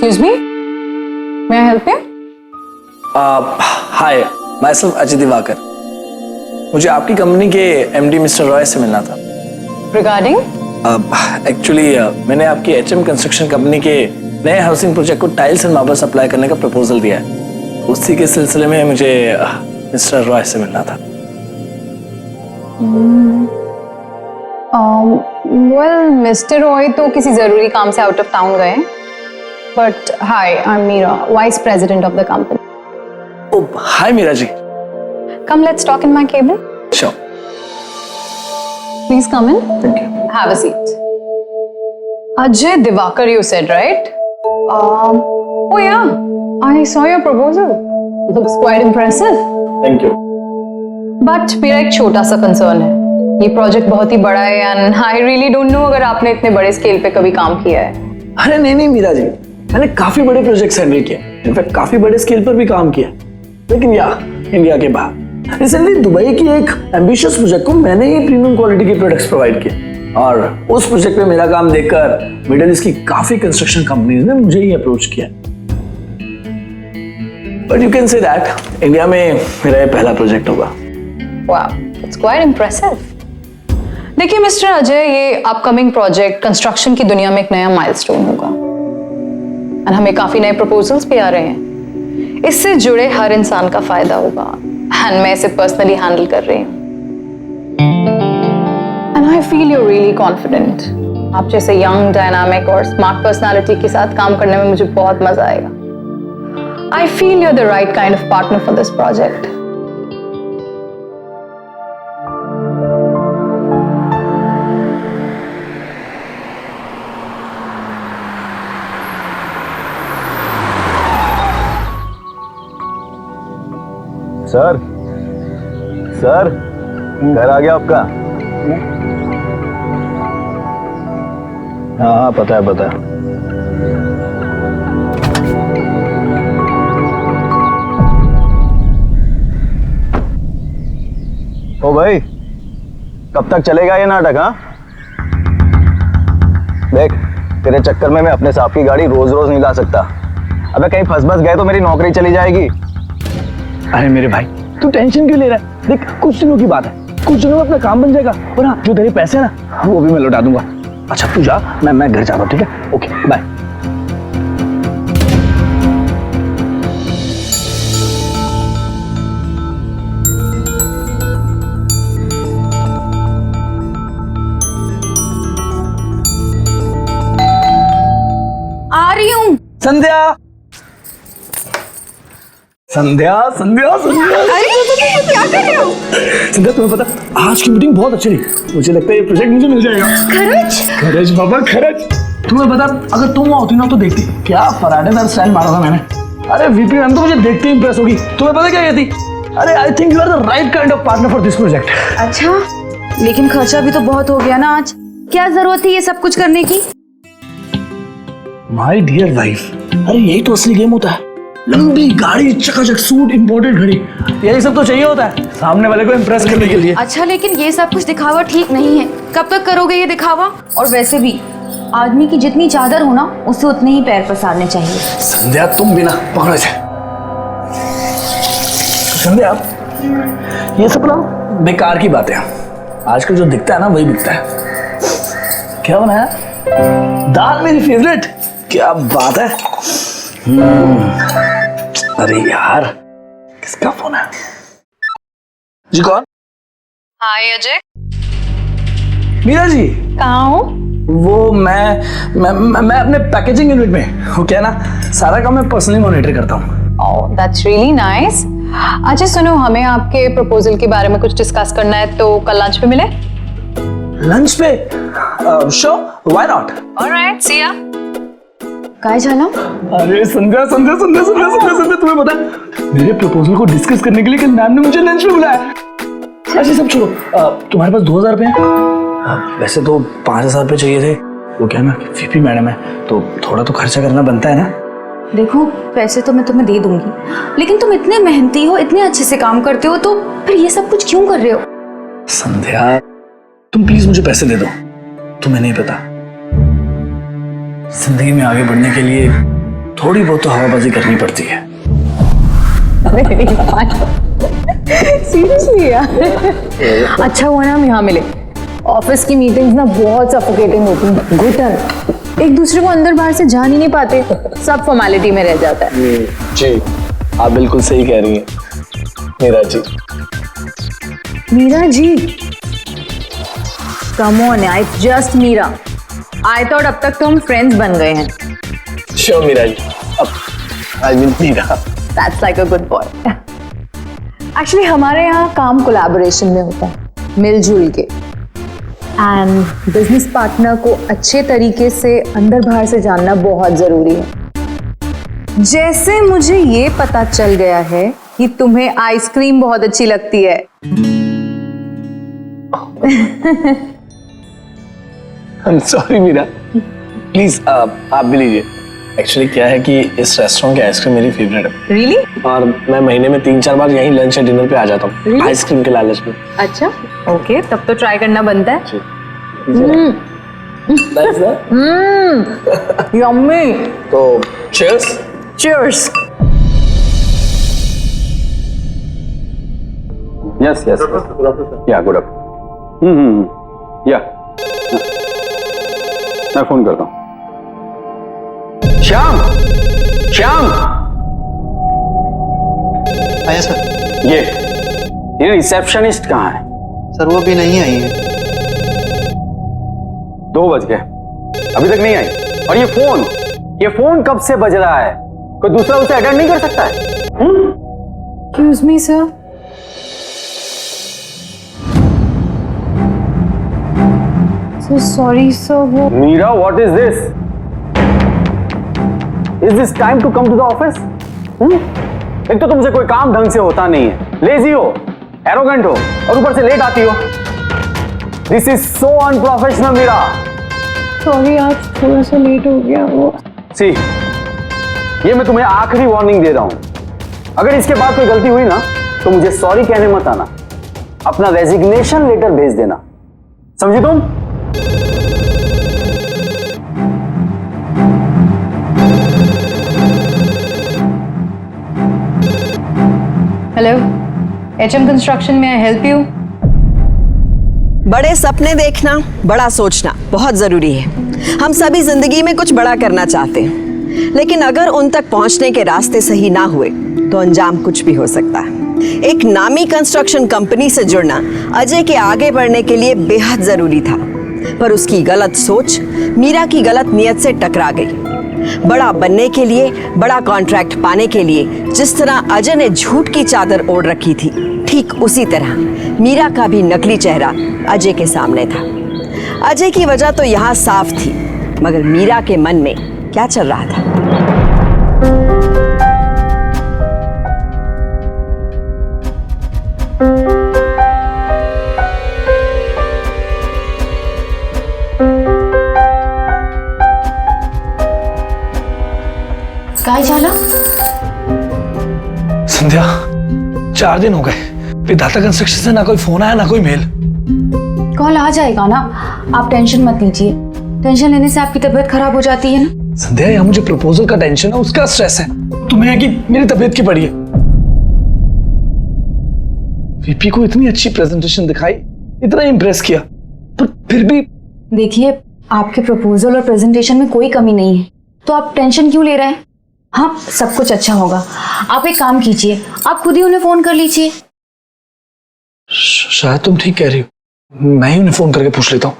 Excuse me? May I help you? Hi, my self Ajay Diwakar. मुझे आपकी company के MD mister Roy से मिलना था। Regarding? एक्चुअली मैंने आपकी एचएम कंस्ट्रक्शन कंपनी के नए हाउसिंग प्रोजेक्ट को टाइल्स एंड मार्बल सप्लाई करने का प्रपोजल दिया है। उसी के सिलसिले में मुझे मिस्टर रॉय से मिलना था। Well, Mr. Roy तो किसी जरूरी काम से आउट ऑफ टाउन गए। But hi, I'm Meera, Vice President of the company. Oh, hi Meera ji. Come, let's talk in my cabin. Sure. Please come in. Thank you. Have a seat. Ajay Divakar, you said, right? Oh yeah, I saw your proposal. Looks quite impressive. Thank you. But मेरा एक छोटा सा concern है। ये project बहुत ही बड़ा है and I really don't know अगर आपने इतने बड़े स्केल पे कभी काम किया है। अरे नहीं मीरा जी, मैंने काफी बड़े प्रोजेक्ट्स हैंडल किए, इनफैक्ट काफी बड़े स्केल पर भी काम किया, लेकिन इंडिया के बाहर। रिसेंटली दुबई की एक एम्बिशियस प्रोजेक्ट को मैंने ही प्रीमियम क्वालिटी के प्रोडक्ट्स प्रोवाइड किए और उस प्रोजेक्ट में मेरा काम देखकर मिडिल ईस्ट की काफी कंस्ट्रक्शन कंपनीज ने मुझे ही अप्रोच किया। But you can say that India में मेरा ये पहला प्रोजेक्ट होगा। Wow, it's quite impressive. देखिए मिस्टर अजय, ये अपकमिंग प्रोजेक्ट कंस्ट्रक्शन की दुनिया में एक नया माइलस्टोन होगा और हमें काफी नए प्रपोजल्स भी आ रहे हैं। इससे जुड़े हर इंसान का फायदा होगा एंड मैं इसे पर्सनली हैंडल कर रही हूँ। And I feel you really confident. आप जैसे यंग, डायनामिक और स्मार्ट पर्सनालिटी के साथ काम करने में मुझे बहुत मजा आएगा। I feel you are the right kind of partner for this project. Sir, sir, घर आ गया आपका? हाँ, पता है, पता है। ओ भाई, कब तक चलेगा ये नाटक? हाँ, देख, तेरे चक्कर में मैं अपने साहब की गाड़ी रोज रोज नहीं ला सकता। अबे कहीं फंस बस गए तो मेरी नौकरी चली जाएगी। अरे मेरे भाई, तू टेंशन क्यों ले रहा है? देख, कुछ दिनों की बात है, कुछ दिनों में अपना काम बन जाएगा और हाँ, जो तेरे पैसे हैं ना, वो भी मैं लौटा दूंगा। अच्छा तू जा, मैं घर जाता हूँ, ठीक है? Okay, bye. आ रही हूँ। संध्या, संध्या, संध्या, संध्या। अरे क्या कर रहे हो? संध्या, तुम्हें पता, आज की मीटिंग बहुत अच्छी रही। मुझे लगता है ये प्रोजेक्ट मुझे मिल जाएगा। खरच? खरच बाबा, खरच। तुम्हें पता, अगर तुम वहाँ होती ना तो देखती क्या फराटेदार स्टाइल मारा था मैंने। अरे वीपी मैम तो मुझे देखते ही इंप्रेस होगी। तुम्हें पता क्या कहती? अरे I think you are the right kind of partner for this project. अच्छा, लेकिन खर्चा भी तो बहुत हो गया ना आज। क्या जरूरत थी ये सब कुछ करने की? माय डियर वाइफ, अरे यही तो असली गेम होता है। लंबी गाड़ी, चकाचक सूट, इंपोर्टेड घड़ी, यही सब तो चाहिए होता है सामने वाले को इम्प्रेस करने के लिए। अच्छा, लेकिन ये सब कुछ दिखावा ठीक नहीं है। कब तक करोगे ये दिखावा? और वैसे भी आदमी की जितनी चादर हो ना, उसे उतने ही पैर पसारने चाहिए। संध्या, तुम भी ना पकड़ो इसे। संध्या, ये सब ना बेकार की बातें हैं। आजकल जो दिखता है ना वही बिकता है। क्या बनाया? दाल मेरी फेवरेट। क्या बात है। अरे यार, किसका फोन है? जी कौन? हाय अजय। मीरा जी। कहाँ हो? वो मैं अपने पैकेजिंग यूनिट में हूँ। क्या ना, सारा काम मैं पर्सनली मॉनिटर करता हूँ। ओह, दैट्स रियली नाइस। अच्छा सुनो, हमें आपके प्रपोजल के बारे में कुछ डिस्कस करना है, तो कल लंच पे मिले? लंच पे? Sure, why not? ऑलराइट, सी या। काय झालं? अरे संध्या, संध्या, संध्या, संध्या, संध्या, संध्या, तुम्हें पता है मेरे प्रपोजल को डिस्कस करने के लिए कल मैम ने मुझे लंच में बुलाया। अच्छा सब छोड़ो, तुम्हारे पास 2000 रुपए हैं? वैसे तो 5000 रुपए चाहिए थे। वो क्या ना, वीपी मैडम है तो थोड़ा तो खर्चा करना बनता है ना। देखो, पैसे तो मैं तुम्हें दे दूंगी, लेकिन तुम इतने मेहनती हो, इतने अच्छे से काम करते हो, तो फिर ये सब कुछ क्यों कर रहे हो? संध्या, तुम प्लीज मुझे पैसे दे दो। तुम्हें नहीं पता, जिंदगी में आगे बढ़ने के लिए थोड़ी बहुत तो हवाबाजी करनी पड़ती है। सीरियसली यार। अच्छा हुआ ना हम यहाँ मिले। ऑफिस की मीटिंग्स ना बहुत सफोकेटिंग होती हैं, घुटन, एक दूसरे को अंदर बाहर से जान ही नहीं पाते, सब फॉर्मेलिटी में रह जाता है। जी आप बिल्कुल सही कह रही हैं Meera ji. Meera ji, come on, it's just Meera. I thought अब तक तो हम फ्रेंड्स बन गए हैं। श्योर मीरा जी, अब I mean Meera. That's like a good boy. Actually हमारे यहाँ काम कोलैबोरेशन में होता है, मिलजुल के, एंड बिजनेस पार्टनर को अच्छे तरीके से अंदर बाहर से जानना बहुत जरूरी है। जैसे मुझे ये पता चल गया है कि तुम्हें आइसक्रीम बहुत अच्छी लगती है। I'm sorry मीरा, प्लीज आप भी लीजिए। एक्चुअली क्या है कि इस रेस्टोरेंट की आइसक्रीम मेरी फेवरेट है। रियली? और मैं महीने में 3-4 बार यहीं लंच या डिनर पे आ जाता हूँ। Really? आइसक्रीम के लालच में। अच्छा, ओके, तब तो ट्राई करना बनता है। Nice ना? यम्मी। तो cheers। चीयर्स। यस यस या गुड अप या मैं फोन करता हूँ। श्याम श्याम, आया सर। ये रिसेप्शनिस्ट कहाँ है? सर वो भी नहीं आई है। 2 बज गए, अभी तक नहीं आई। और ये फोन कब से बज रहा है? कोई दूसरा उसे अटेंड नहीं कर सकता है? Excuse me sir. So sorry sir, वो Meera, what is this? Is this time to come to the office? एक तो तुमसे कोई काम ढंग से होता नहीं है, लेजी हो, एरोगेंट हो, और ऊपर से लेट आती हो। This is so unprofessional Meera. Sorry, आज थोड़ा सा लेट हो गया। वो सी, ये मैं तुम्हें आखिरी वार्निंग दे रहा हूं। अगर इसके बाद कोई गलती हुई ना तो मुझे सॉरी कहने मत आना, अपना रेजिग्नेशन लेटर भेज देना, समझी तुम? हेलो, HM कंस्ट्रक्शन में आई हेल्प यू? बड़े सपने देखना, बड़ा सोचना बहुत जरूरी है। हम सभी जिंदगी में कुछ बड़ा करना चाहते हैं, लेकिन अगर उन तक पहुंचने के रास्ते सही ना हुए तो अंजाम कुछ भी हो सकता है। एक नामी कंस्ट्रक्शन कंपनी से जुड़ना अजय के आगे बढ़ने के लिए बेहद जरूरी था, पर उसकी गलत सोच मीरा की गलत नियत से टकरा गई। बड़ा बनने के लिए, बड़ा कॉन्ट्रैक्ट पाने के लिए जिस तरह अजय ने झूठ की चादर ओढ़ रखी थी, ठीक उसी तरह मीरा का भी नकली चेहरा अजय के सामने था। अजय की वजह तो यहाँ साफ थी, मगर मीरा के मन में क्या चल रहा था? काय झालं? संध्या, 4 दिन हो गए, विधाता कंस्ट्रक्शन से ना कोई फोन आया ना कोई मेल। कॉल आ जाएगा ना, आप टेंशन मत लीजिए। टेंशन लेने से आपकी तबीयत खराब हो जाती है ना। संध्या, यहाँ मुझे प्रपोजल का टेंशन है, उसका स्ट्रेस है। तुम्हें है कि मेरी तबीयत की पड़ी है। वीपी को इतनी अच्छी प्रेजेंटेशन दिखाई, इतना इंप्रेस किया, पर फिर भी। देखिए, आपके प्रपोजल और प्रेजेंटेशन में कोई कमी नहीं है, तो आप टेंशन क्यों ले रहे हैं? हाँ, सब कुछ अच्छा होगा। आप एक काम कीजिए, आप खुद ही उन्हें फोन कर लीजिए। शायद तुम ठीक कह रही हो, मैं ही उन्हें फोन करके पूछ लेता हूँ।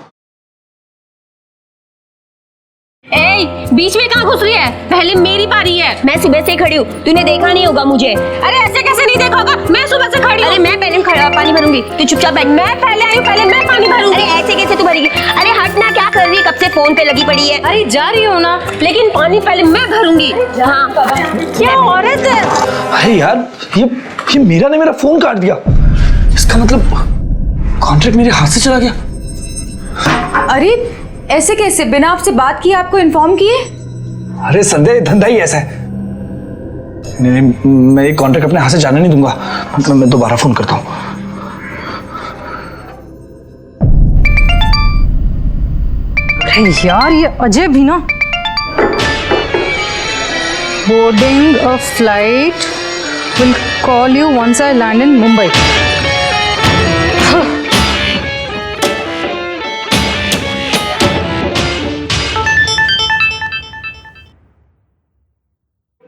बीच में कहाँ घुस रही है? पहले मेरी बारी है। मैं सुबह से खड़ी हूँ, तूने देखा नहीं होगा मुझे। अरे ऐसे कैसे नहीं देखा होगा? मैं सुबह से खड़ी हूँ। अरे मैं पहले पानी भरूंगी, तू चुपचाप बैठ। मैं पहले आई हूँ, पहले मैं पानी भरूंगी। अरे ऐसे कैसे तू भरेगी? अरे हट ना, क्या कर रही है? कब से फोन पे लगी पड़ी है? अरे जा रही हो ना, लेकिन पानी पहले मैं भरूंगी। हाँ, क्या औरत है? अरे यार, ये मीरा ने मेरा फोन काट दिया। इसका मतलब कॉन्ट्रैक्ट मेरे हाथ से चला गया। अरे ऐसे कैसे? बिना आपसे बात किए आपको इन्फॉर्म किए? अरे संध्या, धंधा ही ऐसा है। नहीं, मैं ये कॉन्ट्रैक्ट अपने हाथ से जाने नहीं दूंगा। मतलब मैं दोबारा फोन करता हूँ। अरे यार, ये अजय भी ना। boarding a flight. Will call you once I land in Mumbai.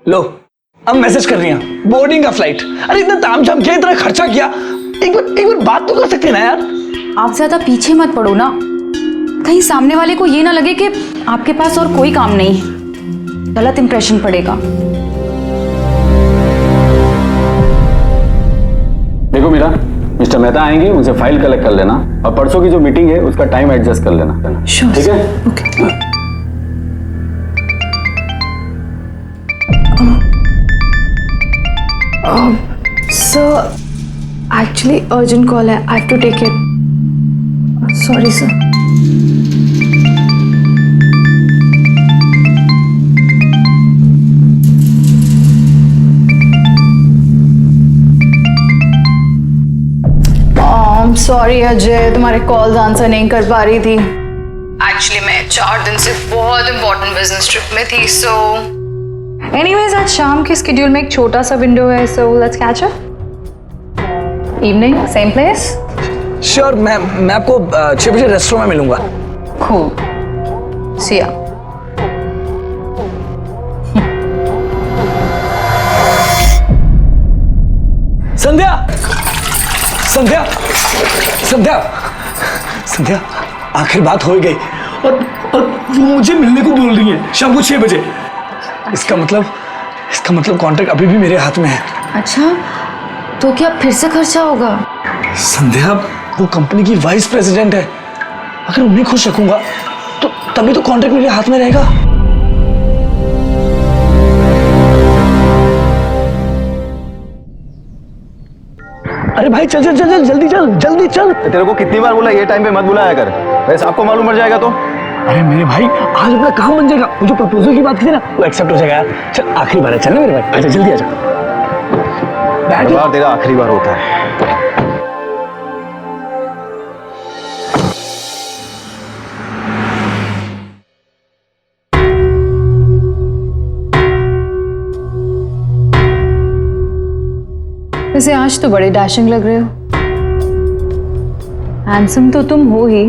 लो, अब मैसेज कर रही हैं बोर्डिंग का फ्लाइट। अरे इतना तामझाम किया, इतना खर्चा किया, एक बार बात तो कर सकते हैं ना यार। आप ज्यादा पीछे मत पड़ो ना, कहीं सामने वाले को ये ना लगे कि आपके पास और कोई काम नहीं, गलत इंप्रेशन पड़ेगा। देखो मीरा, मिस्टर मेहता आएंगे, उनसे फाइल कलेक्ट कर लेना और परसों की जो मीटिंग है उसका टाइम एडजस्ट कर लेना। ठीक है? Okay. Sir, actually urgent call है, I have to take it. Sorry sir. Sorry Ajay, तुम्हारे कॉल्स आंसर नहीं कर पा रही थी। एक्चुअली मैं 4 दिन से बहुत इंपॉर्टेंट बिजनेस ट्रिप में थी, सो एनीवेज आज शाम के स्केड्यूल में एक छोटा सा विंडो है, so let's catch up evening same place. Sure, मैं आपको 6 बजे रेस्टोरेंट में मिलूंगा। कूल, सी या। संध्या, संध्या, संध्या, संध्या, आखिर बात हो गई और वो मुझे मिलने को बोल रही है शाम को 6 बजे। इसका मतलब कॉन्ट्रैक्ट अभी भी मेरे हाथ में है। अच्छा, तो क्या फिर से खर्चा होगा? संध्या, वो कंपनी की वाइस प्रेसिडेंट है, अगर उन्हें खुश रखूंगा तो तभी तो कॉन्ट्रैक्ट मेरे हाथ में रहेगा। अरे भाई चल चल चल चल, जल्दी चल। तेरे को कितनी बार बोला ये टाइम पे मत बुलाया कर, वैसे आपको मालूम पड़ जाएगा तो। अरे मेरे भाई, आज अपना काम बन जाएगा। वो जो प्रपोजल की बात की थी ना, वो एक्सेप्ट हो जाएगा यार। चल, आखिरी बार है, चल ना मेरे भाई, आजा जल्दी आजा। हर बार तेरा आखिरी बार होता है। वैसे आज तो बड़े डैशिंग लग रहे हो। हैंडसम तो तुम हो ही,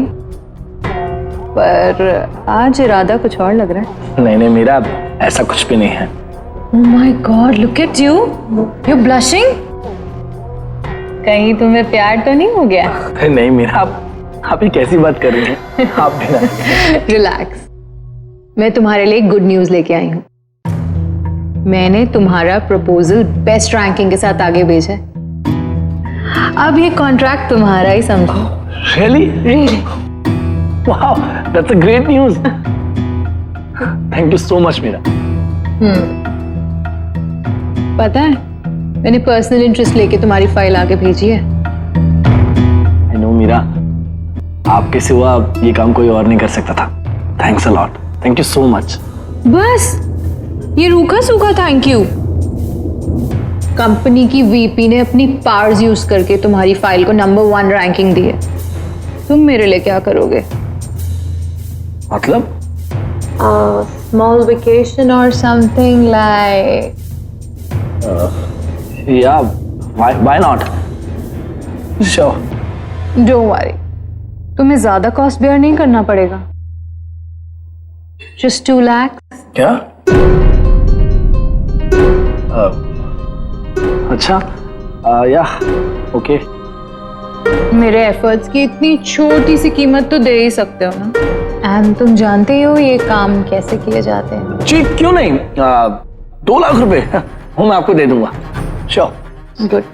पर आज इरादा कुछ और लग रहा है। नहीं मेरा ऐसा कुछ भी नहीं है। Oh my God, look at you. You're blushing. कहीं तुम्हें प्यार तो नहीं हो गया? अरे नहीं मेरा, आप ये कैसी बात कर रही हैं? आप भी ना। रिलैक्स, मैं तुम्हारे लिए गुड न्यूज लेके आई हूँ। मैंने तुम्हारा प्रपोजल बेस्ट रैंकिंग के साथ आगे भेजा है। अब ये कॉन्ट्रैक्ट तुम्हारा ही समझो। Really? Wow, that's a great news. Thank you so much Meera. पता है, मैंने पर्सनल इंटरेस्ट लेके तुम्हारी फाइल आगे भेजी है। I know मीरा, आपके सिवा ये काम कोई और नहीं कर सकता था। Thanks a lot. Thank you so much. बस ये रूखा सूखा थैंक यू। कंपनी की वीपी ने अपनी पावर्स यूज करके तुम्हारी फाइल को नंबर 1 रैंकिंग दी है। तुम मेरे लिए क्या करोगे? मतलब? स्मॉल वेकेशन और something like. Yeah, why not? Sure. Don't worry, तुम्हें ज्यादा कॉस्ट बेयर नहीं करना पड़ेगा। Just 2 lakhs। क्या? अच्छा, या ओके। मेरे एफर्ट्स की इतनी छोटी सी कीमत तो दे ही सकते हो ना। एंड तुम जानते ही हो ये काम कैसे किए जाते हैं। जी क्यों नहीं, 2 लाख रुपए वो मैं आपको दे दूंगा। श्योर। गुड।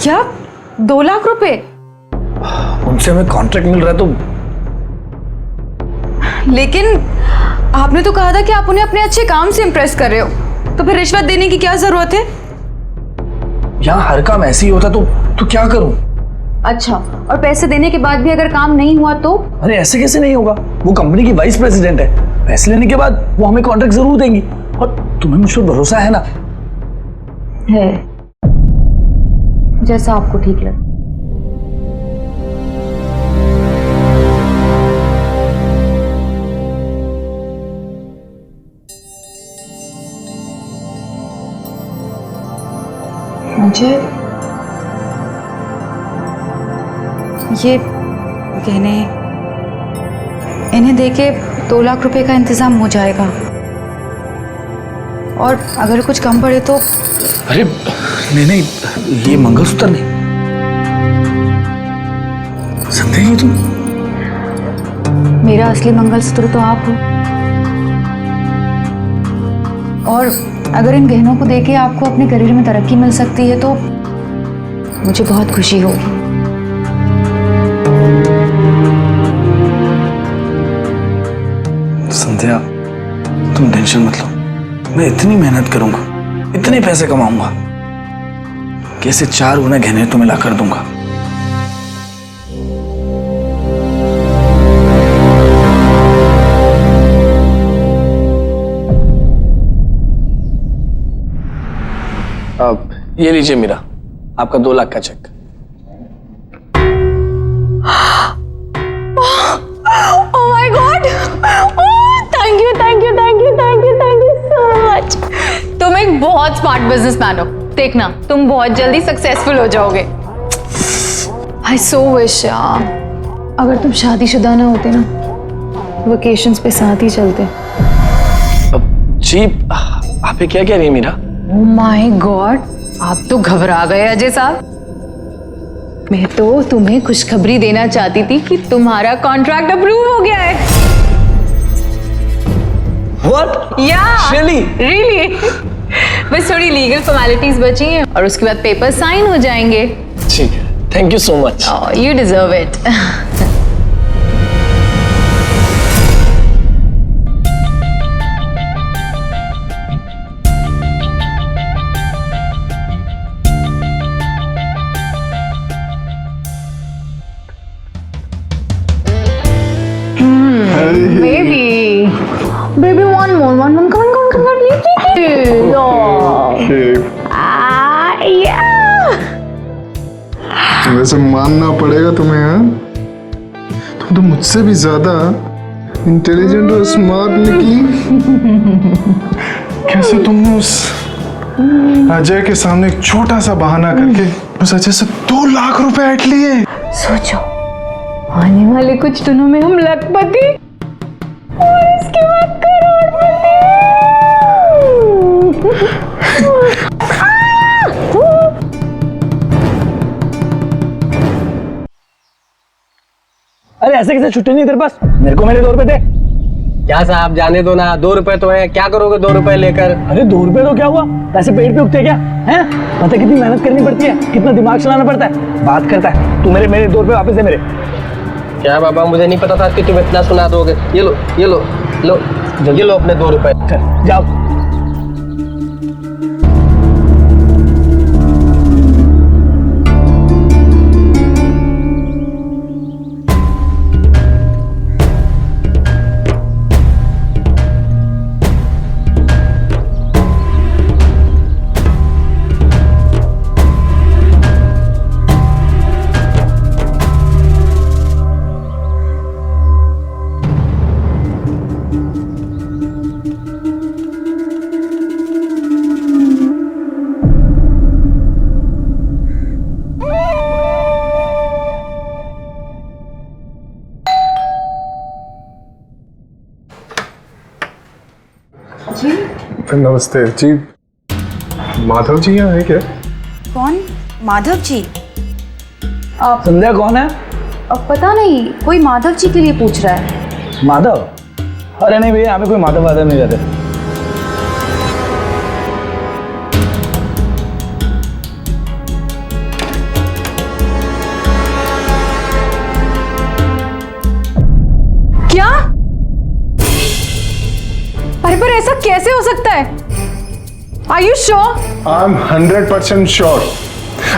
क्या 2 लाख रुपए? उनसे हमें कॉन्ट्रैक्ट मिल रहा है तो। लेकिन आपने तो कहा था कि आप उन्हें अपने अच्छे काम से इम्प्रेस कर रहे हो, तो फिर रिश्वत देने की क्या जरूरत है? यहाँ हर काम ऐसे ही होता तो क्या करूं? अच्छा, और पैसे देने के बाद भी अगर काम नहीं हुआ तो? अरे ऐसे कैसे नहीं होगा, वो कंपनी की वाइस प्रेसिडेंट है, पैसे लेने के बाद वो हमें कॉन्ट्रैक्ट जरूर देंगी। और तुम्हें मुझ पर भरोसा है ना? है, जैसा आपको ठीक लगे। मुझे ये गहने इन्हें देके 2 लाख रुपए का इंतजाम हो जाएगा, और अगर कुछ कम पड़े तो। अरे नहीं नहीं, ये मंगलसूत्र नहीं। संध्या, ये तुम। मेरा असली मंगलसूत्र तो आप हो, और अगर इन गहनों को देके आपको अपने करियर में तरक्की मिल सकती है तो मुझे बहुत खुशी होगी। संध्या, तुम टेंशन मत लो, मैं इतनी मेहनत करूंगा, इतने पैसे कमाऊंगा कि ऐसे 4 गुना गहने तुम्हें ला कर दूंगा। अब ये लीजिए मीरा, आपका 2 लाख का check. Oh my God! Oh, thank you, thank you, thank you, thank you, thank you so much. तुम एक बहुत स्मार्ट बिजनेसमैन हो, देखना तुम बहुत जल्दी सक्सेसफुल हो जाओगे। I so wish यार, अगर तुम शादीशुदा ना होते ना, वेकेशंस पे साथ ही चलते। जी, आप ये क्या कह रही है मीरा? Oh my God! आप तो घबरा गए अजय साहब। मैं तो तुम्हें खुशखबरी देना चाहती थी कि तुम्हारा कॉन्ट्रैक्ट अप्रूव हो गया है। What? Yeah. Really? Really? बस थोड़ी लीगल फॉर्मेलिटीज बची हैं और उसके बाद पेपर साइन हो जाएंगे। ठीक है, thank you so much. You deserve it. Baby, one more, come on, please. Yeah. वैसे मानना पड़ेगा तुम्हें, हाँ? तुम तो मुझसे भी ज्यादा इंटेलिजेंट और स्मार्ट निकली। कैसे तुमने उस अजय के सामने एक छोटा सा बहाना करके उस अजय से 2 लाख रुपए ऐंठ लिए। सोचो, आने वाले कुछ दिनों में हम लखपति और इसके बाद करोड़पति। अरे ऐसे कैसे छुट्टी नहीं तेरे पास? मेरे को मेरे 2 रुपए दे। क्या साहब, जाने दो ना, 2 रुपए तो है, क्या करोगे 2 रुपए लेकर? अरे 2 रुपए तो क्या हुआ? पैसे पेड़ पे उगते क्या हैं? पता कितनी मेहनत करनी पड़ती है, कितना दिमाग चलाना पड़ता है। बात करता है तू, मेरे 2 रुपए वापस दे मेरे। क्या बाबा, मुझे नहीं पता था कि तुम इतना सुना दोगे। ये लो, ये लो, लो, ये लो अपने 2 रुपए। चल जाओ। नमस्ते जी, माधव जी यहाँ है क्या? कौन? माधव जी? संध्या कौन है? अब पता नहीं, कोई माधव जी के लिए पूछ रहा है। माधव? अरे नहीं भैया, यहाँ पे कोई माधव वाधव नहीं रहते। क्या? अरे पर ऐसा कैसे हो सकता है? Are you sure? I am 100% sure.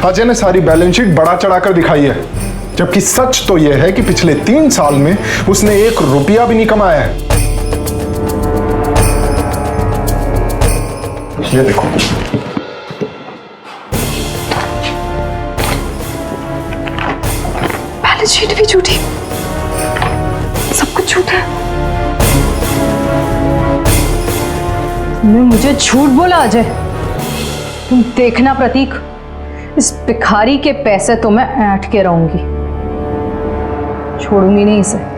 Ajay ने सारी बैलेंस शीट बढ़ा चढ़ाकर दिखाई है, जबकि सच तो यह है कि पिछले 3 साल में उसने 1 रुपया भी नहीं कमाया है। ये देखो, बैलेंस शीट भी झूठी, सब कुछ झूठा है। तुमने मुझे झूठ बोला अजय। तुम देखना प्रतीक, इस भिखारी के पैसे तो मैं ऐंठ के रहूंगी, छोड़ूंगी नहीं इसे।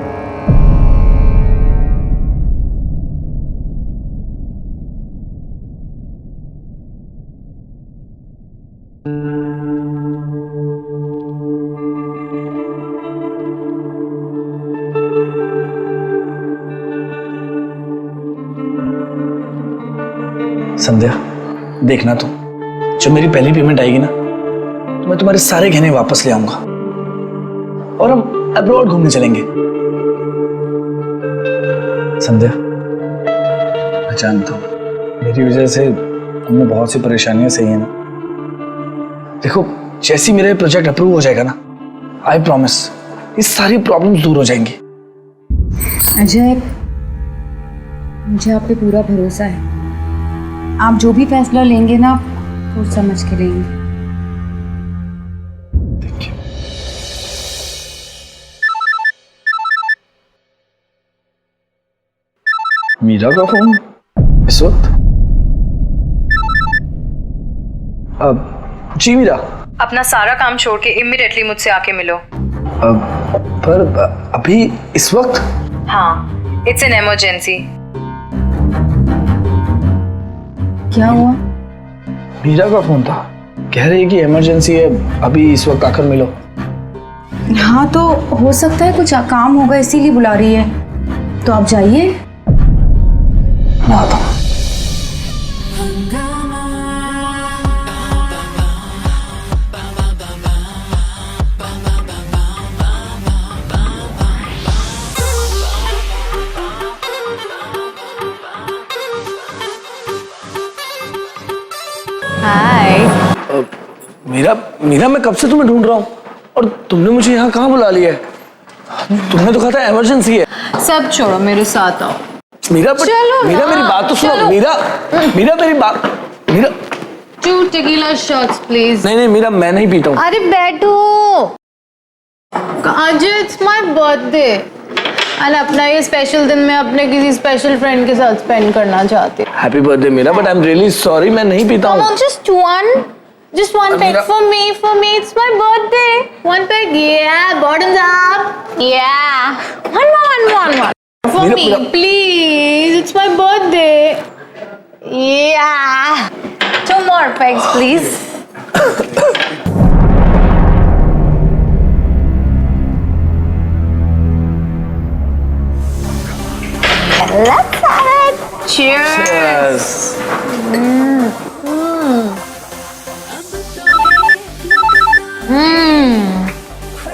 संध्या, देखना तुम, जब मेरी पहली पेमेंट आएगी ना तो मैं तुम्हारे सारे गहने वापस ले आऊंगा और हम अब्रॉड घूमने चलेंगे। संध्या, मैं जानता हूं मेरी वजह से तुमने बहुत सी परेशानियां सही है ना। देखो, जैसे ही मेरा प्रोजेक्ट अप्रूव हो जाएगा ना, आई प्रॉमिस ये सारी प्रॉब्लम्स दूर हो जाएंगी। अजय, मुझे आप पे पूरा भरोसा है। आप जो भी फैसला लेंगे ना, सोच समझ के लेंगे। मीरा का फोन इस वक्त? जी मीरा। अपना सारा काम छोड़ के इमीडिएटली मुझसे आके मिलो। पर अभी इस वक्त? हाँ, इट्स एन इमरजेंसी। क्या हुआ? मीरा का फोन था, कह रही है कि इमरजेंसी है, अभी इस वक्त आकर मिलो। हाँ, तो हो सकता है कुछ काम होगा इसीलिए बुला रही है। तो आप जाइए। मैं आता हूँ। हाय। मीरा, मीरा मैं कब से तुम्हें ढूंढ रहा हूँ और तुमने मुझे यहाँ कहाँ बुला लिया है? तुमने तो कहा था इमरजेंसी है। सब छोड़ो, मेरे साथ आओ। मीरा, पर चलो मीरा ना, मेरी बात तो सुनो। चलो। मीरा, मीरा मेरी बात, मीरा। 2 tequila shots please। नहीं नहीं मीरा, मैं नहीं पीता हूँ। अरे बैठो। आज इट्स माय बर्थडे और अपना ये स्पेशल दिन मैं अपने किसी स्पेशल फ्रेंड के साथ स्पेंड करना चाहती हूँ। Happy birthday Meera, but I am really sorry, मैं नहीं पीता Come हूँ। on, just one peg for me, it's my birthday. One peg, yeah, bottoms up, yeah. One more. For Meera, me, Meera. please, it's my birthday. Yeah. 2 more pegs, please. Let's have it. Cheers. Yes.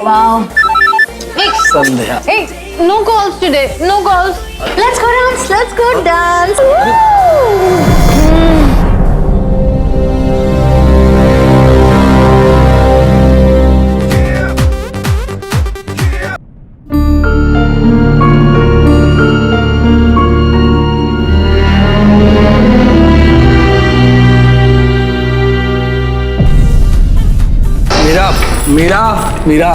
Wow. Hey, Sandhya, hey, no calls today. No calls. Let's go dance. Let's go dance. Woo! Meera, Meera, Meera,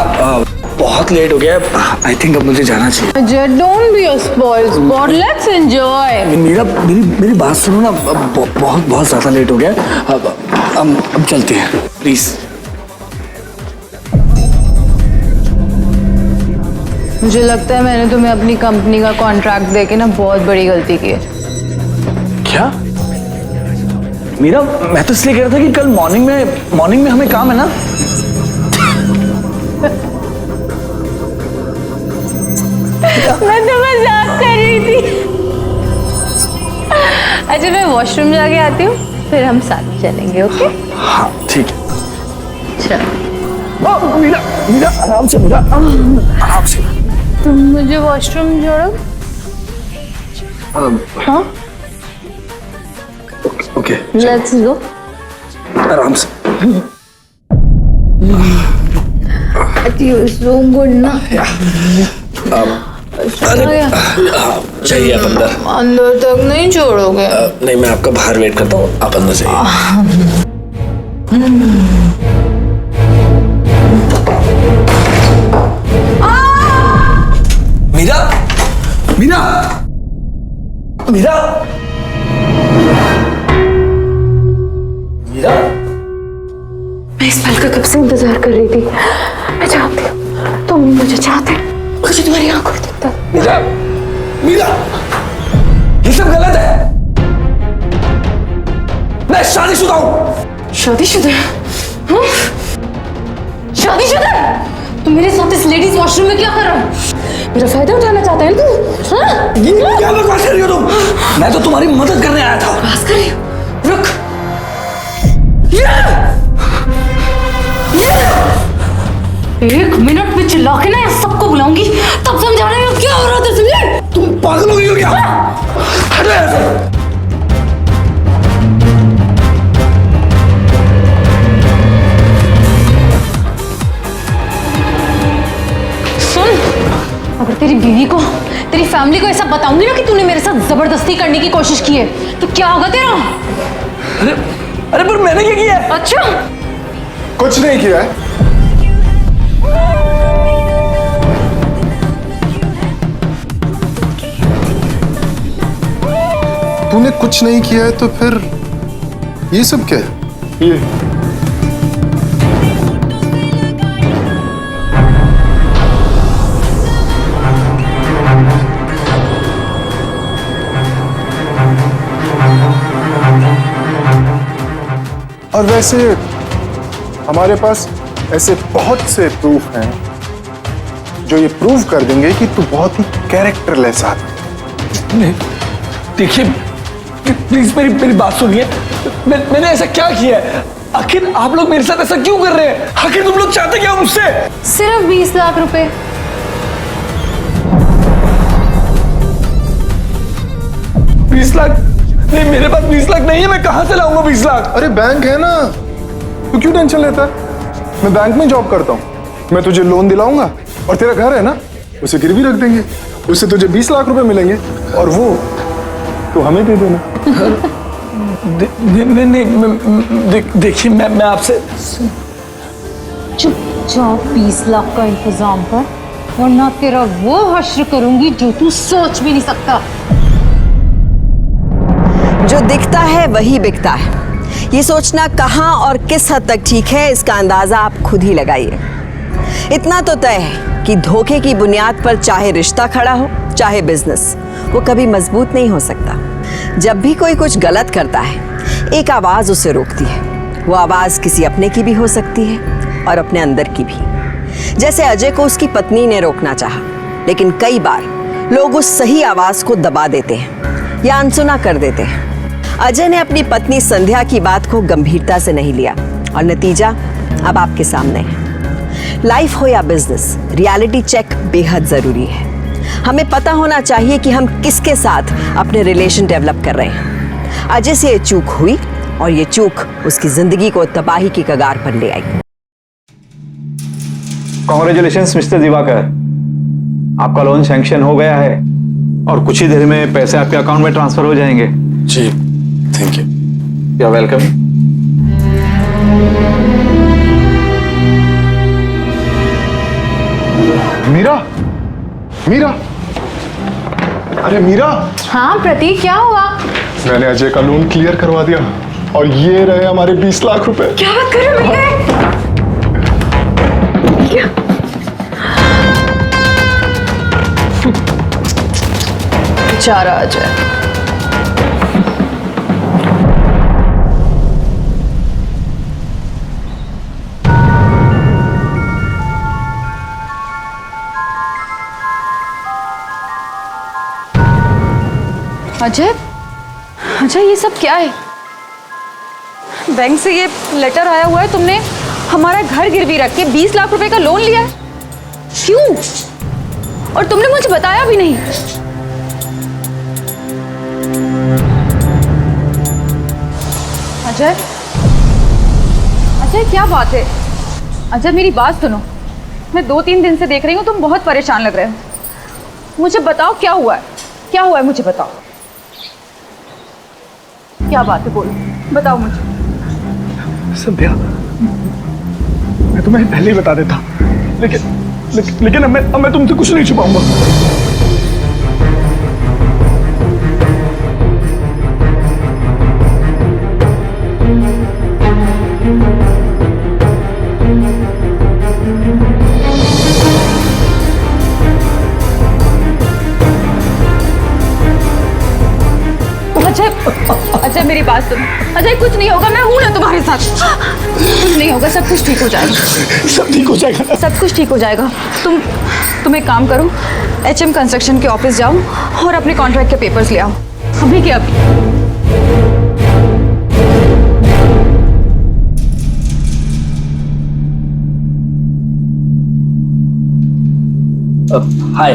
बहुत late हो गया। I think अब मुझे जाना चाहिए। Ajay, don't be a spoil sport. Let's enjoy. Meera, मेरी बात सुनो ना, बहुत ज्यादा लेट हो गया। अब चलते हैं, प्लीज। मुझे लगता है मैंने तुम्हें अपनी कंपनी का कॉन्ट्रैक्ट देके ना बहुत बड़ी गलती की है। क्या? मीरा, मैं तो इसलिए कह रहा था कि कल मॉर्निंग में हमें काम है ना। मैं तो मजाक कर रही थी। अच्छा, मैं वॉशरूम जाके आती हूँ, फिर हम साथ चलेंगे, ओके? हाँ ठीक है। चलो। मीरा, मीरा आराम से, मीरा आराम से। तुम मुझे वॉशरूम जोड़ो। हाँ, ओके, लेट्स गो। आराम से। सो गुड ना। अरे हाँ, चाहिए आप अंदर। अंदर तक नहीं छोड़ोगे? नहीं, मैं आपका बाहर वेट करता हूँ, आप अंदर जाइए। मीरा, मीरा, मीरा, मीरा। मैं इस पल का कब से इंतजार कर रही थी। मैं चाहती हूँ तुम मुझे चाहते, मुझे तुम्हारी आंखों में दिखता है। मीरा, मीरा, ये सब गलत है। मैं शादीशुदा हूँ। शादीशुदा? हाँ? शादीशुदा? तुम मेरे साथ इस लेडीज वॉशरूम में क्या कर रहा है? मेरा फायदा उठाना चाहता है तू? हाँ? ये क्या बकवास कर रही हो तुम? मैं तो तुम्हारी मदद करने आया था। बकवास कर रही हो? रुक। एक मिनट में चिल्ला के ना यहाँ सबको बुलाऊंगी, तब समझा रहे हो क्या हो रहा था। समझे? तुम पागल हो गई हो क्या? हटो यहाँ से। अगर तेरी बीवी को, तेरी फैमिली को ऐसा बताऊंगी ना कि तूने मेरे साथ जबरदस्ती करने की कोशिश की है, तो क्या होगा तेरा? अरे अरे पर मैंने क्या किया है? अच्छा, कुछ नहीं किया है। तूने कुछ नहीं किया है तो फिर ये सब क्या है? ये और वैसे हमारे पास ऐसे बहुत से प्रूफ हैं जो ये प्रूव कर देंगे कि तू बहुत ही कैरेक्टरलेस आदमी। नहीं, देखिए प्लीज मेरी बात सुनिए। मैंने ऐसा क्या किया है? आखिर आप लोग मेरे साथ ऐसा क्यों कर रहे हैं? आखिर तुम लोग चाहते क्या मुझसे? सिर्फ 20 लाख रुपए। 20 लाख? नहीं, मेरे पास 20 लाख नहीं है। मैं कहां से लाऊंगा 20 लाख? अरे बैंक है ना, तू क्यों टेंशन लेता है? मैं बैंक में जॉब करता हूँ, मैं तुझे लोन दिलाऊंगा और तेरा घर है ना, उसे गिरवी रख देंगे, उससे तुझे 20 लाख रुपए मिलेंगे और वो तो हमें दे देना। नहीं, देखिए मैं आपसे चुपचाप 20 लाख का इंतजाम कर, वरना तेरा वो हश्र करूंगी जो तू सोच भी नहीं सकता। जो दिखता है वही बिकता है, ये सोचना कहाँ और किस हद तक ठीक है, इसका अंदाजा आप खुद ही लगाइए। इतना तो तय है कि धोखे की बुनियाद पर चाहे रिश्ता खड़ा हो चाहे बिजनेस, वो कभी मजबूत नहीं हो सकता। जब भी कोई कुछ गलत करता है, एक आवाज उसे रोकती है। वो आवाज किसी अपने की भी हो सकती है और अपने अंदर की भी। जैसे अजय को उसकी पत्नी ने रोकना चाहा, लेकिन कई बार लोग उस सही आवाज को दबा देते हैं या अनसुना कर देते हैं। अजय ने अपनी पत्नी संध्या की बात को गंभीरता से नहीं लिया और नतीजा अब आपके सामने है। लाइफ हो या बिजनेस, रियलिटी चेक बेहद जरूरी है। हमें पता होना चाहिए कि हम किसके साथ अपने रिलेशन डेवलप कर रहे हैं। अजय से ये चूक हुई और ये चूक उसकी जिंदगी को तबाही की कगार पर ले आई। कॉन्ग्रेचुलेशंस मिस्टर दिवाकर, आपका लोन सैंक्शन हो गया है और कुछ ही देर में पैसे आपके अकाउंट में ट्रांसफर हो जाएंगे। जी thank you. You are welcome. Meera, Meera, अरे मीरा, हाँ प्रतीक, क्या हुआ? मैंने अजय का लोन क्लियर करवा दिया और ये रहे हमारे 20 लाख रुपए। क्या बात कर रहे हो? मिल गए? क्या? बेचारा अजय। अजय, अजय ये सब क्या है? बैंक से ये लेटर आया हुआ है, तुमने हमारा घर गिरवी रख के 20 लाख रुपए का लोन लिया है। क्यों? और तुमने मुझे बताया भी नहीं। अजय, अजय क्या बात है? अजय मेरी बात सुनो, मैं 2-3 दिन से देख रही हूँ तुम बहुत परेशान लग रहे हो। मुझे बताओ क्या हुआ है, क्या हुआ है, मुझे बताओ। क्या बात है, बोलो, बताओ मुझे। संध्या, मैं तुम्हें पहले ही बता देता, लेकिन अब मैं तुमसे कुछ नहीं छुपाऊंगा। मेरी बात सुनो अजय, कुछ नहीं होगा, मैं हूं ना तुम्हारे साथ। कुछ नहीं होगा, सब कुछ ठीक हो जाएगा। सब ठीक हो जाएगा। सब कुछ ठीक हो जाएगा। तुम एक काम करो, HM कंस्ट्रक्शन के ऑफिस जाओ और अपने कॉन्ट्रैक्ट के पेपर्स ले आओ, अभी के अभी। हाय,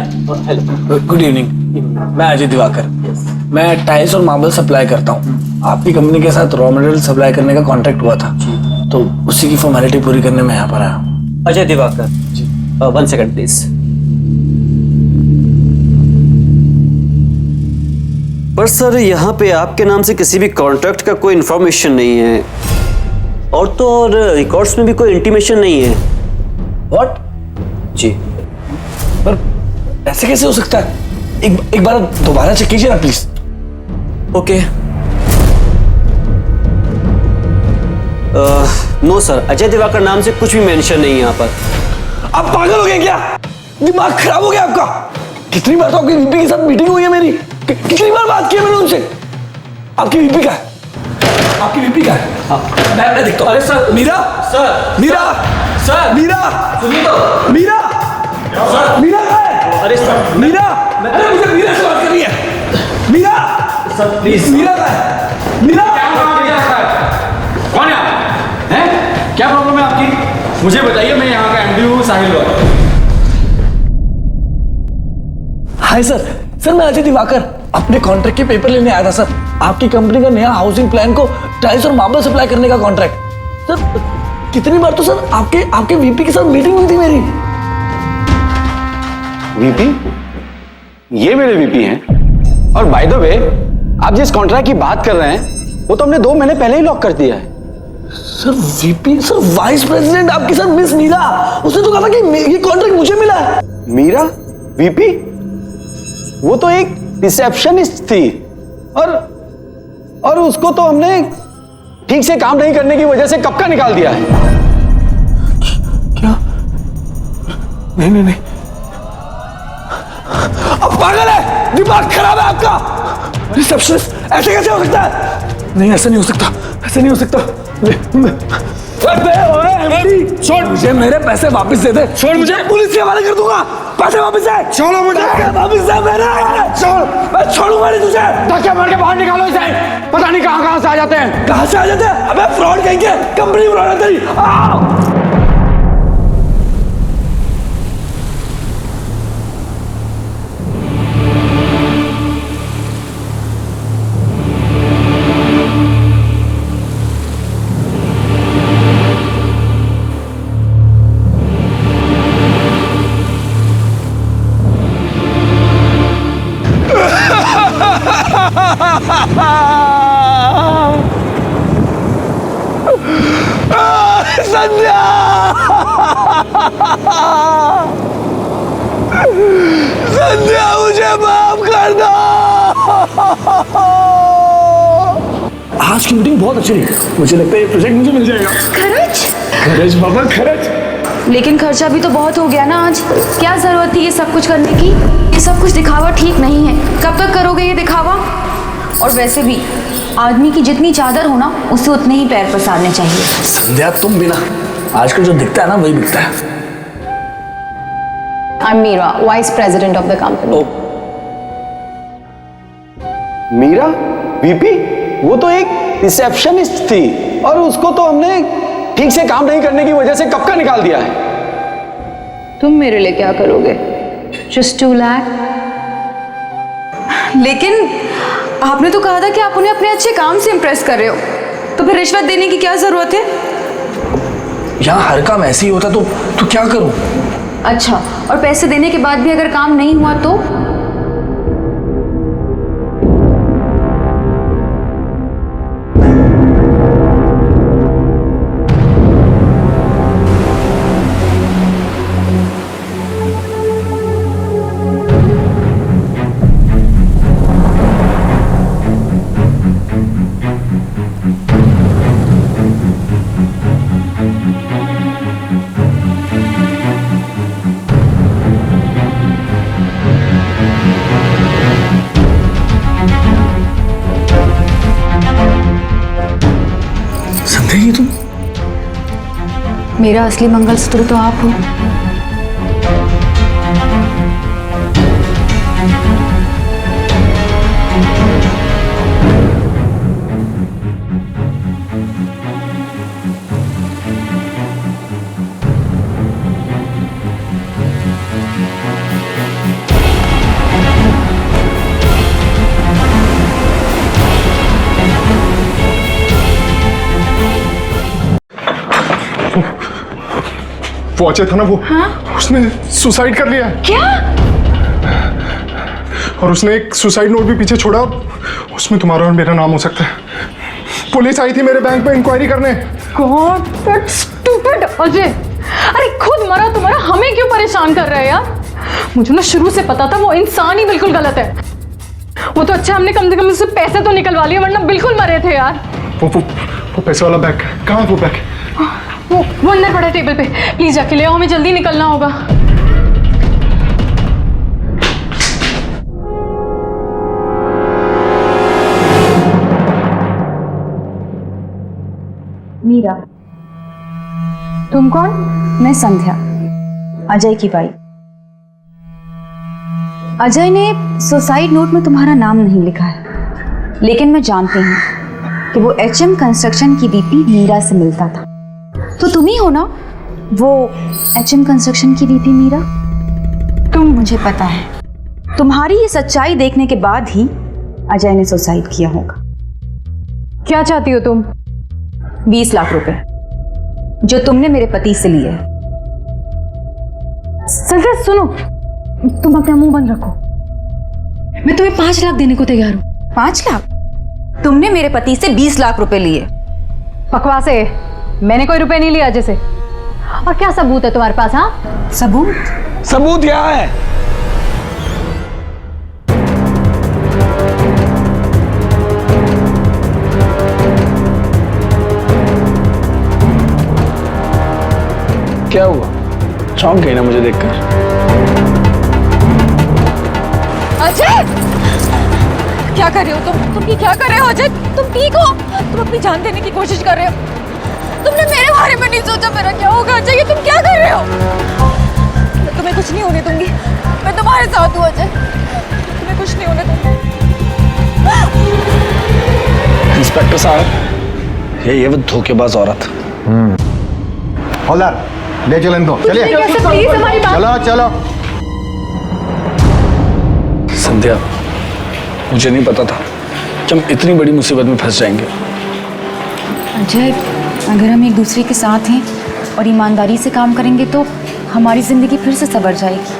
गुड इवनिंग। मैं अजय दिवाकर। मैं टाइल्स और मार्बल सप्लाई करता हूँ। आपकी कंपनी के साथ रॉ मटेरियल सप्लाई करने का कॉन्ट्रैक्ट हुआ था, तो उसी की फॉर्मेलिटी पूरी करने में यहाँ पर आया हूँ। अजय दिवाकर जी, 1 सेकंड प्लीज। पर सर यहाँ पे आपके नाम से किसी भी कॉन्ट्रैक्ट का कोई इंफॉर्मेशन नहीं है, और तो और रिकॉर्ड्स में भी कोई इंटीमेशन नहीं है। व्हाट? जी पर ऐसे कैसे हो सकता है? एक बार दोबारा चेक कीजिए ना please. Okay. No sir, Ajay Diwakar नाम से कुछ भी मेंशन नहीं है यहाँ पर। आप पागल हो गए क्या? दिमाग खराब हो गया आपका? कितनी बार तो आपकी वीपी के साथ मीटिंग हुई है मेरी, कितनी बार बात की है मैंने उनसे। आपकी वीपी का है? आपकी वीपी का है? मैं देखता हूँ। अरे sir, Meera sir, Meera sir, Meera सुनिए तो। मीरा सर, मीरा कहाँ है? अरे सर, मीरा, अरे मुझे मीरा से बात करनी है। Meera sir please. मीरा कहाँ है? मीरा कौन है आप? हैं? क्या प्रॉब्लम है आपकी? मुझे बताइए, मैं यहाँ का MD हूँ, साहिल गौर। हाय सर, मैं अजय दिवाकर अपने कॉन्ट्रैक्ट के पेपर लेने आया था सर। आपकी कंपनी का नया हाउसिंग प्लान को टाइल्स और मार्बल सप्लाई करने का कॉन्ट्रैक्ट। सर कितनी बार तो सर आपके वीपी के साथ मीटिंग हुई थी मेरी। वीपी? ये मेरे वीपी हैं। और बाय द वे, आप जिस कॉन्ट्रैक्ट की बात कर रहे हैं वो तो हमने 2 महीने पहले ही लॉक कर दिया है। Sir VP, sir vice president आपके साथ मिस मीरा, उसने तो कहा था कि ये कॉन्ट्रैक्ट मुझे मिला है। मीरा? वीपी? वो तो एक रिसेप्शनिस्ट थी, और उसको तो हमने ठीक से काम नहीं करने की वजह से कब का निकाल दिया है। क्या? नहीं, अब पागल है, दिमाग खराब है आपका। रिसेप्शनिस्ट ऐसे कैसे हो सकता है? नहीं, ऐसा नहीं हो सकता, ऐसा नहीं हो सकता। छोड़ मुझे, मेरे पैसे वापस दे दे। छोड़ मुझे, पुलिस के हवाले कर दूंगा। पैसे वापस है। छोड़ो मुझे, वापस है मेरे। छोड़, मैं छोड़ूंगा नहीं तुझे। धक्के मार के बाहर निकालो इसे। पता नहीं कहां से आ जाते हैं। कहां से आ जाते हैं? अबे फ्रॉड कहेंगे, कंपनी फ्रॉड है तेरी। आओ। संध्या, संध्या मुझे माफ कर दो। आज की मीटिंग बहुत अच्छी रही, मुझे लगता है ये प्रोजेक्ट मुझे मिल जाएगा। खर्च बाबा, खर्च। लेकिन खर्चा भी तो बहुत हो गया ना आज। क्या जरूरत थी ये सब कुछ करने की? ये सब कुछ दिखावा ठीक नहीं है। कब तक करोगे ये दिखावा? और वैसे भी आदमी की जितनी चादर हो ना, उसे उतने ही पैर पसारने चाहिए। संध्या, तुम बिना आजकल जो दिखता है ना वही बिकता है। I'm Meera, Vice President of the company. Meera? VP? वो तो एक रिसेप्शनिस्ट थी, और उसको तो हमने ठीक से काम नहीं करने की वजह से कब का निकाल दिया है। तुम मेरे लिए क्या करोगे? Just 2 लाख? लेकिन आपने तो कहा था कि आप उन्हें अपने अच्छे काम से इम्प्रेस कर रहे हो, तो फिर रिश्वत देने की क्या जरूरत है? यहाँ हर काम ऐसे ही होता तो क्या करूं? अच्छा, और पैसे देने के बाद भी अगर काम नहीं हुआ तो? संध्या ये तुम? मेरा असली मंगलसूत्र तो आप हो। वो अजय था ना वो, उसने सुसाइड कर लिया है। क्या? और उसने एक सुसाइड नोट भी पीछे छोड़ा, उसमें तुम्हारा और मेरा नाम हो सकता है। पुलिस आई थी मेरे बैंक पे इंक्वायरी करने। गॉड दैट स्टूपिड अजय, अरे खुद मरा तुम्हारा, हमें क्यों परेशान कर रहा है यार? मुझे ना शुरू से पता था वो इंसान ही बिल्कुल गलत है। वो तो अच्छा हमने कम से कम उससे पैसे तो निकलवा लिए, वरना बिल्कुल मरे थे यार। वो पैसे वाला बैग कहाँ है? वो बैग वो अंदर पड़ा है टेबल पे, प्लीज जाके ले आओ, हमें जल्दी निकलना होगा। मीरा। तुम कौन? मैं संध्या, अजय की वाइफ। अजय ने सुसाइड नोट में तुम्हारा नाम नहीं लिखा है, लेकिन मैं जानती हूँ कि वो HM कंस्ट्रक्शन की VP मीरा से मिलता था। तो तुम ही हो ना वो HM कंस्ट्रक्शन की VP मीरा? मुझे पता है, तुम्हारी ये सच्चाई देखने के बाद ही अजय ने सुसाइड किया होगा। क्या चाहती हो तुम? 20 लाख रुपए जो तुमने मेरे पति से लिए। संध्या सुनो, तुम अपना मुंह बंद रखो। मैं तुम्हें 5 लाख देने को तैयार हूँ। 5 लाख? तुमने मेरे पति से 20 लाख रुपए लिए। बकवास है, मैंने कोई रुपए नहीं लिया अजय से। और क्या सबूत है तुम्हारे पास? हाँ सबूत? सबूत क्या है? क्या हुआ? चौंक गई ना मुझे देखकर? अजय क्या कर रहे हो तुम ये क्या कर रहे हो अजय? तुम ठीक हो? तुम अपनी जान देने की कोशिश कर रहे हो? तुमने मेरे बारे में नहीं सोचा मेरा क्या होगा अजय? ये तुम क्या कर रहे हो? मैं तुम्हें कुछ नहीं होने दूंगी, मैं तुम्हारे साथ हूँ अजय, तुम्हें कुछ नहीं होने दूंगी। इंस्पेक्टर साहब, ये वो धोखेबाज औरत। हौलदार ले चलो इनको, चलिए प्लीज हमारी बात। चलो चलो। संध्या, मुझे नहीं पता था कि हम इतनी बड़ी मुसीबत में फंस जाएंगे। अजय, अगर हम एक दूसरे के साथ हैं और ईमानदारी से काम करेंगे तो हमारी जिंदगी फिर से संवर जाएगी।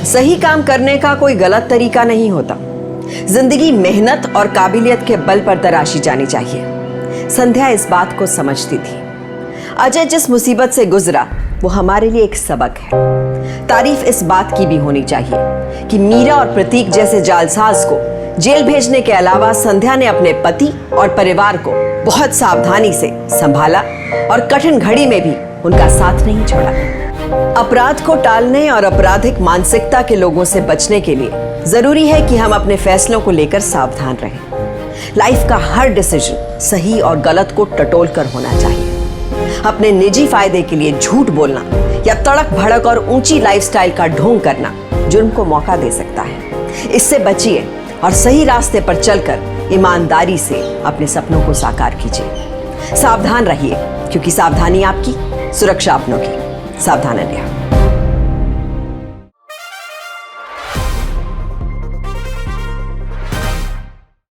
सही काम करने का कोई गलत तरीका नहीं होता। जिंदगी मेहनत और काबिलियत के बल पर तराशी जानी चाहिए। संध्या इस बात को समझती थी। अजय जिस मुसीबत से गुजरा वो हमारे लिए एक सबक है। तारीफ इस बात की भी होनी चाहिए कि मीरा और प्रतीक जैसे जालसाज को जेल भेजने के अलावा संध्या ने अपने पति और परिवार को बहुत सावधानी से संभाला और कठिन घड़ी में भी उनका साथ नहीं छोड़ा। अपराध को टालने और आपराधिक मानसिकता के लोगों से बचने के लिए जरूरी है कि हम अपने फैसलों को लेकर सावधान रहें। लाइफ का हर डिसीजन सही और गलत को टटोल कर होना चाहिए। अपने निजी फायदे के लिए झूठ बोलना या तड़क भड़क और ऊंची लाइफस्टाइल का ढोंग करना जुर्म को मौका दे सकता है। इससे बचिए और सही रास्ते पर चलकर ईमानदारी से अपने सपनों को साकार कीजिए। सावधान रहिए, क्योंकि सावधानी आपकी, सुरक्षा अपनों की। सावधान रहिए।